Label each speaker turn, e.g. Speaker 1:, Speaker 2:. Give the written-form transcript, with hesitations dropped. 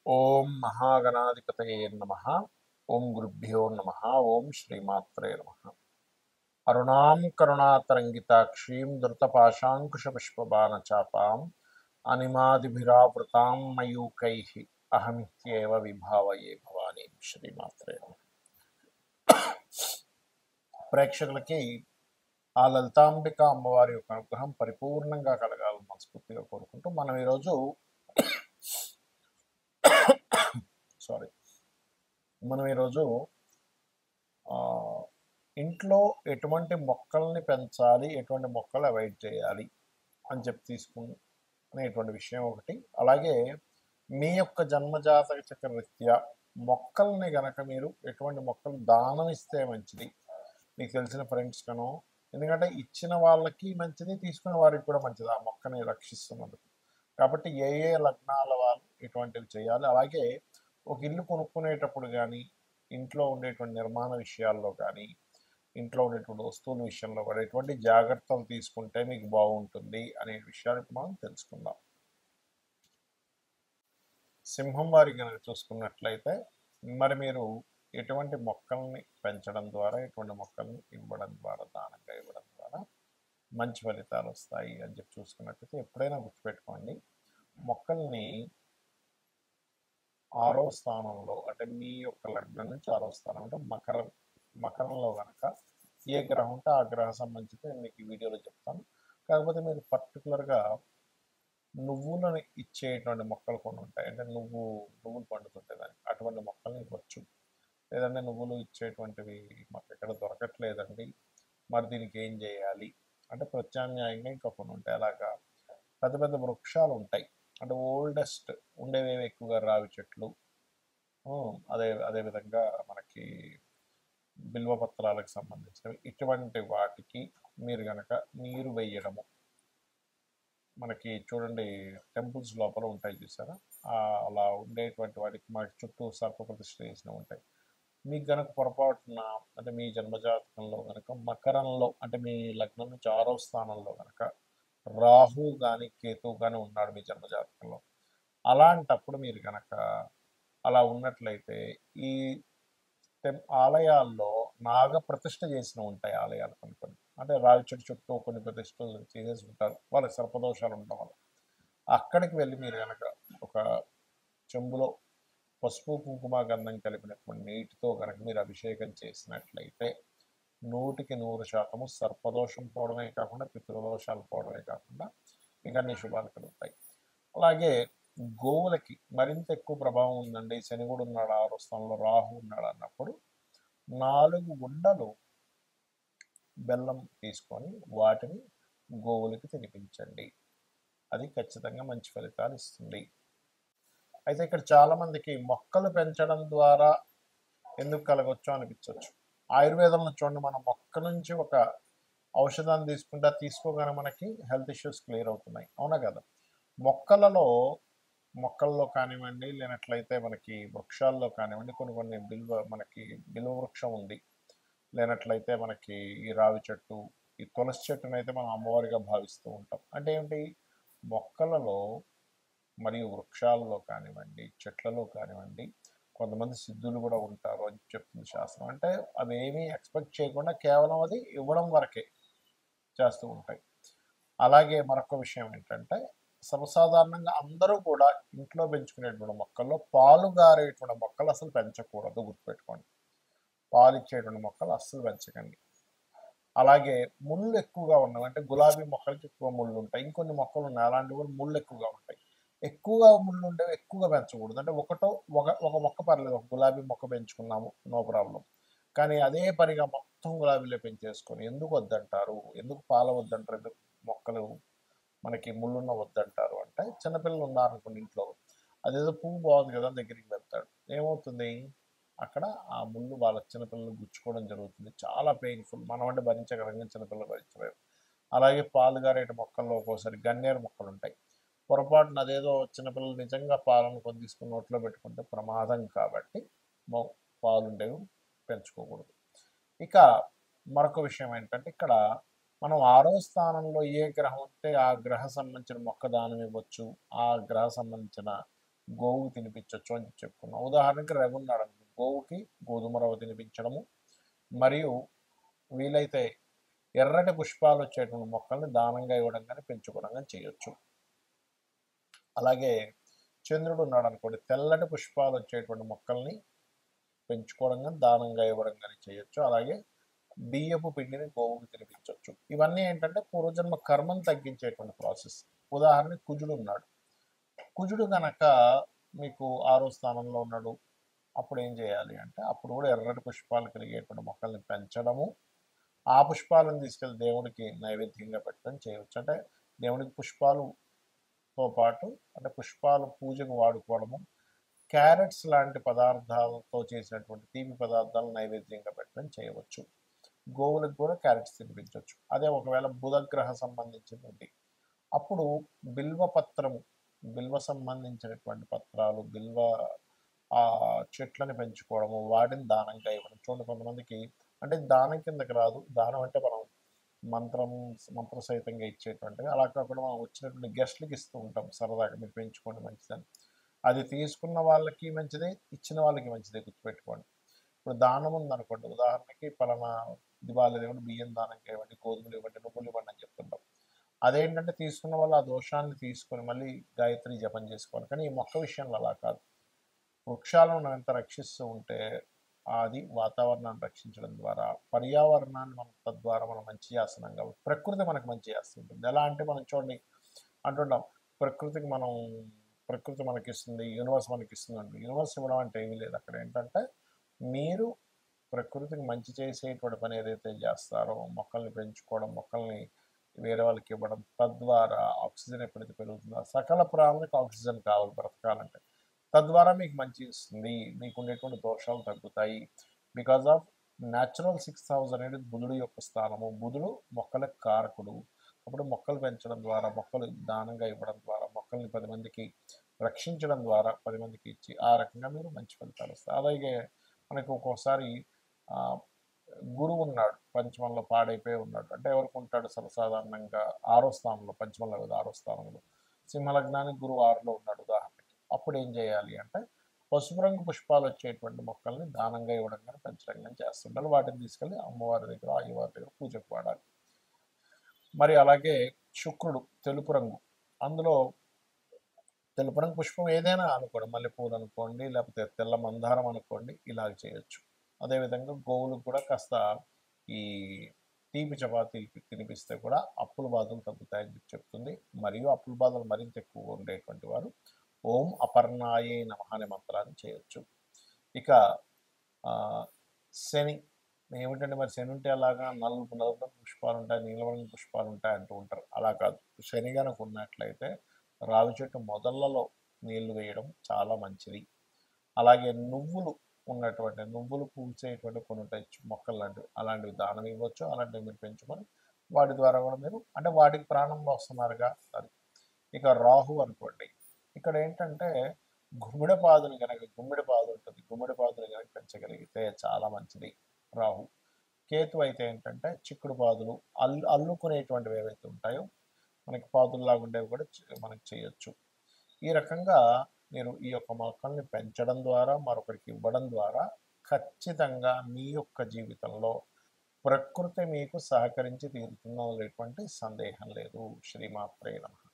Speaker 1: ఓం మహాగణాధిపతయే నమః. ఓం గురుభ్యో నమః. ఓం శ్రీమాత్రే నమః. అరుణాం కరుణాతరంగితాక్షీం ధృతపాశాంకుశపుష్పబాణచాపాం అనిమాదిభిరావృతాం మయూకైః అహమిత్యేవ విభావయే భవానీ. శ్రీమాత్రే నమః. ప్రేక్షకులకి ఆ లలితాంబిక అమ్మవారి యొక్క అనుగ్రహం పరిపూర్ణంగా కలగాలని మనస్ఫూర్తిగా కోరుకుంటూ మనం ఈరోజు ఇంట్లో ఎటువంటి మొక్కల్ని పెంచాలి, ఎటువంటి మొక్కలు అవాయిడ్ చేయాలి అని చెప్పి తీసుకునేటువంటి విషయం ఒకటి. అలాగే మీ యొక్క జన్మజాతక చక్ర రీత్యా మొక్కల్ని గనక మీరు ఎటువంటి మొక్కలు దానం ఇస్తే మంచిది, మీకు తెలిసిన ఫ్రెండ్స్ కను, ఎందుకంటే ఇచ్చిన వాళ్ళకి మంచిది, తీసుకునే వారికి కూడా మంచిది ఆ మొక్కని రక్షిస్తున్నందుకు. కాబట్టి ఏ ఏ లగ్నాల వాళ్ళు ఇటువంటివి చేయాలి. అలాగే ఒక ఇల్లు కొనుక్కునేటప్పుడు కానీ, ఇంట్లో ఉండేటువంటి నిర్మాణ విషయాల్లో కానీ, ఇంట్లో ఉండేటువంటి వస్తువుల విషయంలో కూడా ఎటువంటి జాగ్రత్తలు తీసుకుంటే మీకు బాగుంటుంది అనే విషయాన్ని మనం తెలుసుకుందాం. సింహం వారి కనుక చూసుకున్నట్లయితే మరి మీరు ఎటువంటి మొక్కల్ని పెంచడం ద్వారా, ఎటువంటి మొక్కల్ని ఇవ్వడం ద్వారా, దానంగా ఇవ్వడం ద్వారా మంచి ఫలితాలు వస్తాయి అని చెప్పి చూసుకున్నట్లయితే ఎప్పుడైనా గుర్తుపెట్టుకోండి, మొక్కల్ని 6వ స్థానంలో, అంటే మీ యొక్క లగ్నం నుంచి 6వ స్థానం అంటే మకరంలో కనుక ఏ గ్రహం ఉంటే ఆ గ్రహం సంబంధించి నేను మీకు ఈ వీడియోలో చెప్తాను. కాకపోతే మీరు పర్టికులర్గా నువ్వులను ఇచ్చేటువంటి మొక్కలు కొన్ని ఉంటాయి. అంటే నువ్వులు పండుతుంటాయి దానికి, అటువంటి మొక్కల్ని ఇవ్వచ్చు. లేదంటే నువ్వులు ఇచ్చేటువంటివి మాకు ఎక్కడ దొరకట్లేదండి, మరి దీనికి ఏం చేయాలి అంటే ప్రత్యామ్నాయంగా ఇంకా కొన్ని ఉంటాయి. అలాగా పెద్ద పెద్ద వృక్షాలు ఉంటాయి, అంటే ఓల్డెస్ట్ ఉండేవి ఎక్కువగా రావి చెట్లు, అదేవిధంగా మనకి బిల్వపత్రాలకు సంబంధించినవి, ఇటువంటి వాటికి మీరు కనుక నీరు వేయడము, మనకి చూడండి టెంపుల్స్ లోపల ఉంటాయి చూసారా, అలా ఉండేటువంటి వాటికి మనకి చుట్టూ సర్పప్రతిష్ఠ చేసినవి ఉంటాయి. మీకు కనుక పొరపాటున అంటే మీ జన్మజాతకంలో కనుక మకరంలో, అంటే మీ లగ్నం నుంచి 6వ స్థానంలో కనుక రాహు కానీ కేతు కానీ ఉన్నాడు మీ జన్మజాతకంలో, అలాంటప్పుడు మీరు కనుక అలా ఉన్నట్లయితే ఈ ఆలయాల్లో నాగ ప్రతిష్ఠ చేసిన ఉంటాయి ఆలయాలు కొన్ని కొన్ని, అంటే రావి చెట్టు చుట్టూ కొన్ని ప్రతిష్టలు చేసేసి ఉంటారు, వాళ్ళకి సర్పదోషాలు ఉండడం వల్ల. అక్కడికి వెళ్ళి మీరు కనుక ఒక చెంబులో పసుపు కుంకుమ గంధం కలిపినటువంటి నీటితో కనుక మీరు అభిషేకం చేసినట్లయితే 100% సర్పదోషం పోవడమే కాకుండా, పితృదోషాలు పోవడమే కాకుండా ఇంకా అన్ని శుభాలు కలుగుతాయి. అలాగే గోవులకి మరింత ఎక్కువ ప్రభావం ఉందండి, శని కూడా ఉన్నాడు 6వ స్థానంలో, రాహు ఉన్నాడు అన్నప్పుడు 4 ఉండలు బెల్లం తీసుకొని వాటిని గోవులకి తినిపించండి, అది ఖచ్చితంగా మంచి ఫలితాలు ఇస్తుంది. అయితే ఇక్కడ చాలామందికి మొక్కలు పెంచడం ద్వారా ఎందుకు కలగొచ్చు అనిపించవచ్చు. ఆయుర్వేదంలో చూడండి, మన మొక్క నుంచి ఒక ఔషధాన్ని తీసుకోగానే మనకి హెల్త్ ఇష్యూస్ క్లియర్ అవుతున్నాయి, అవునా కదా. మొక్కల్లో కానివ్వండి, లేనట్లయితే మనకి వృక్షాల్లో కానివ్వండి, కొన్ని మనకి బిల్వ వృక్షం ఉంది, లేనట్లయితే మనకి ఈ రావి చెట్టు, ఈ తులసి చెట్టును అయితే మనం అమ్మవారిగా భావిస్తూ ఉంటాం. అంటే ఏంటి, మొక్కలలో మరియు వృక్షాల్లో కానివ్వండి, చెట్లలో కానివ్వండి, కొంతమంది సిద్ధులు కూడా ఉంటారు అని చెప్తుంది శాస్త్రం. అంటే అవి ఏమీ ఎక్స్పెక్ట్ చేయకుండా కేవలం అది ఇవ్వడం వరకే చేస్తూ ఉంటాయి. అలాగే మరొక విషయం ఏంటంటే, సర్వసాధారణంగా అందరూ కూడా ఇంట్లో పెంచుకునేటువంటి మొక్కల్లో పాలు గారేటువంటి మొక్కలు అసలు పెంచకూడదు, గుర్తుపెట్టుకోండి. పాలు ఇచ్చేటువంటి మొక్కలు అస్సలు పెంచకండి. అలాగే ముళ్ళు ఎక్కువగా ఉన్నవి, అంటే గులాబీ మొక్కలకి ఎక్కువ ముళ్ళు ఉంటాయి, ఇంకొన్ని మొక్కలు ఉన్నాయి అలాంటివి కూడా ముళ్ళు ఎక్కువగా ఉంటాయి. ఎక్కువగా ముళ్ళు ఉండేవి ఎక్కువగా పెంచకూడదు. అంటే ఒక మొక్క పర్లేదు, ఒక గులాబీ మొక్క పెంచుకున్నాము, నో ప్రాబ్లం. కానీ అదే పనిగా మొత్తం గులాబీలే పెంచేసుకొని ఎందుకు వద్దంటారు, ఎందుకు పాల వద్దంటారు, ఎందుకు మొక్కలు మనకి ముళ్ళున్న వద్దంటారు అంటే, చిన్నపిల్లలు ఉన్నారనుకోండి ఇంట్లో, అదేదో పువ్వు బాగుంది కదా దగ్గరికి వెళ్తాడు, ఏమవుతుంది అక్కడ ఆ ముళ్ళు వాళ్ళ చిన్నపిల్లలు గుచ్చుకోవడం జరుగుతుంది, చాలా పెయిన్ఫుల్. మనం అంటే భరించగలంగా చిన్నపిల్లలు భరించలేరు. అలాగే పాలు గారేటి మొక్కల్లో ఒక్కోసారి గన్నేరు మొక్కలు ఉంటాయి, పొరపాటున అదేదో చిన్నపిల్లలు నిజంగా పాలను కొని తీసుకుని నోట్లో పెట్టుకుంటే ప్రమాదం, కాబట్టి పాలుండేవి పెంచుకోకూడదు. ఇక మరొక విషయం ఏంటంటే, ఇక్కడ మనం 6వ స్థానంలో ఏ గ్రహం ఉంటే ఆ గ్రహ సంబంధించిన మొక్క దానం ఇవ్వచ్చు, ఆ గ్రహ సంబంధించిన గోవుకు తినిపించవచ్చు అని చెప్పుకున్నాం. ఉదాహరణకి రవి ఉన్నాడు అనుకో, గోవుకి గోధుమ రవ్వ తినిపించడము, మరియు వీలైతే ఎర్రటి పుష్పాలు వచ్చేటువంటి మొక్కల్ని దానంగా ఇవ్వడం కానీ పెంచుకోవడం కానీ చేయొచ్చు. అలాగే చంద్రుడు ఉన్నాడు అనుకోండి, తెల్లటి పుష్పాలు వచ్చేటువంటి మొక్కల్ని పెంచుకోవడం కానీ దానంగా ఇవ్వడం కానీ చేయొచ్చు. అలాగే బియ్యపు పిండిని గోవుకు తినిపించవచ్చు. ఇవన్నీ ఏంటంటే పూర్వజన్మ కర్మను తగ్గించేటువంటి ప్రాసెస్. ఉదాహరణకి కుజుడు ఉన్నాడు, కుజుడు గనక మీకు 6వ స్థానంలో ఉన్నాడు, అప్పుడు ఏం చేయాలి అంటే అప్పుడు కూడా ఎర్రటి పుష్పాలు కలిగేటువంటి మొక్కల్ని పెంచడము, ఆ పుష్పాలను తీసుకెళ్ళి దేవుడికి నైవేద్యంగా పెట్టడం చేయవచ్చు. అంటే దేవుడికి పుష్పాలతో పాటు అంటే పుష్పాలు పూజకు వాడుకోవడము, క్యారెట్స్ లాంటి పదార్థాలతో చేసినటువంటి తీపి పదార్థాలు నైవేద్యంగా పెట్టడం చేయవచ్చు. గోవులకు కూడా క్యారెట్స్ తినిపించవచ్చు. అదే ఒకవేళ బుధగ్రహ సంబంధించినటువంటి అప్పుడు బిల్వపత్రము, బిల్వ సంబంధించినటువంటి పత్రాలు, బిల్వ చెట్లని పెంచుకోవడము, వాటిని దానంగా ఇవ్వడం. చూడండి కొంతమందికి అంటే దానం కిందకి రాదు, దానం అంటే మనం మంత్ర సహితంగా ఇచ్చేటువంటివి. అలా కాకుండా మనం వచ్చినటువంటి గెస్ట్లకి ఇస్తూ ఉంటాం సరదాగా, మీరు పెంచుకోండి మంచిదని. అది తీసుకున్న వాళ్ళకి మంచిదే, ఇచ్చిన వాళ్ళకి మంచిదే, గుర్తుపెట్టుకోండి. ఇప్పుడు దానం ఉందనుకోండి, ఉదాహరణకి పలానా దివాళీలు ఇవ్వండి, బియ్యం దానంగా ఇవ్వండి, గోధుమలు ఇవ్వండి, నువ్వులు ఇవ్వండి అని చెప్తుంటాం. అదేంటంటే తీసుకున్న వాళ్ళు ఆ దోషాన్ని తీసుకొని మళ్ళీ గాయత్రి జపం చేసుకోవాలి. కానీ ఈ మొక్క విషయంలో అలా కాదు. వృక్షాలను మనం ఎంత రక్షిస్తూ ఉంటే అది వాతావరణాన్ని రక్షించడం ద్వారా, పర్యావరణాన్ని మనం తద్వారా మనం మంచి చేస్తున్నాం కాబట్టి ప్రకృతి మనకు మంచి చేస్తుంటుంది. ఎలా అంటే మనం చూడండి అంటుంటాం, ప్రకృతికి మనం ప్రకృతి మనకిస్తుంది, యూనివర్స్ మనకిస్తుంది అంటే యూనివర్స్ ఇవ్వడం అంటే ఏమీ లేదు. అక్కడ ఏంటంటే మీరు ప్రకృతికి మంచి చేసేటువంటి పని ఏదైతే చేస్తారో, మొక్కల్ని పెంచుకోవడం, మొక్కల్ని వేరే వాళ్ళకి ఇవ్వడం, తద్వారా ఆక్సిజన్ ఎప్పుడైతే పెరుగుతుందో సకల ప్రాణులకు ఆక్సిజన్ కావాలి బ్రతకాలంటే, తద్వారా మీకు మంచి ఇస్తుంది, మీకు ఉండేటువంటి దోషాలు తగ్గుతాయి. Because of natural 6th house అనేది బుధుడు యొక్క స్థానము. బుధుడు మొక్కలకు కారకుడు. అప్పుడు మొక్కలు పెంచడం ద్వారా, మొక్కలు దానంగా ఇవ్వడం ద్వారా, మొక్కల్ని 10 మందికి రక్షించడం ద్వారా 10 మందికి ఇచ్చి ఆ రకంగా మీరు మంచి ఫలితాలు వస్తాయి. అలాగే మనకు ఒక్కోసారి గురువు ఉన్నాడు పంచమంలో పాడైపోయి ఉన్నాడు అంటే ఎవరికి ఉంటాడు సర్వసాధారణంగా 6వ స్థానంలో, పంచమంలో కదా 6వ స్థానంలో, సింహలగ్నానికి గురువు 6లో ఉన్నాడు ఉదాహరణకి. అప్పుడు ఏం చేయాలి అంటే పసుపు రంగు పుష్పాలు వచ్చేటువంటి మొక్కల్ని దానంగా ఇవ్వడం కానీ పెంచడం కానీ చేస్తుంటారు. వాటిని తీసుకెళ్ళి అమ్మవారి దగ్గర, అయ్యవారి దగ్గర పూజకు వాడాలి. మరి అలాగే శుక్రుడు తెలుపు రంగు, అందులో తెలుపు రంగు పుష్పం ఏదైనా అనుకోండి, మల్లెపూలు అనుకోండి, లేకపోతే తెల్ల మందారం అనుకోండి, ఇలాగ చేయొచ్చు. అదేవిధంగా గోవులకు కూడా కాస్త ఈ తీపి చపాతీలు తినిపిస్తే కూడా అప్పుల బాధలు తగ్గుతాయని చెప్తుంది. మరియు అప్పుల బాధలు మరింత ఎక్కువగా ఉండేటువంటి వారు ఓం అపర్ణాయే నమః అనే మంత్రాన్ని చేయొచ్చు. ఇక శని ఏమిటంటే మరి శని ఉంటే అలాగా నలుపు నలుపు పుష్పాలు ఉంటాయి, నీలవర్ణ పుష్పాలు ఉంటాయి అంటూ ఉంటారు. అలా కాదు, శని కనుక ఉన్నట్లయితే రావి చెట్టు మొదళ్లలో నీళ్లు వేయడం చాలా మంచిది. అలాగే నువ్వులు ఉన్నటువంటి, నువ్వులు పూసేటువంటి కొన్ని టైప్స్ మొక్కలు లాంటివి, అలాంటివి దానం ఇవ్వచ్చు. అలాంటివి మీరు పెంచుకొని వాటి ద్వారా కూడా మీరు అంటే వాటికి ప్రాణంలో వస్తున్నారుగా అది. ఇక రాహు అనుకోండి, ఇక్కడ ఏంటంటే గుమ్మిడి పాదులు కనుక, గుమ్మిడి పాదు ఉంటుంది, గుమ్మిడి పాదులు కనుక పెంచగలిగితే చాలా మంచిది రాహు. కేతు అయితే ఏంటంటే చిక్కుడు పాదులు, అల్లుకునేటువంటివి ఏవైతే ఉంటాయో మనకి పాదుల్లాగా ఉండేవి కూడా మనకి చేయొచ్చు. ఈ రకంగా మీరు ఈ యొక్క మొక్కల్ని పెంచడం ద్వారా, మరొకరికి ఇవ్వడం ద్వారా ఖచ్చితంగా మీ యొక్క జీవితంలో ప్రకృతి మీకు సహకరించి తీరుతుందనేటువంటి సందేహం లేదు. శ్రీమాత్రే నమః.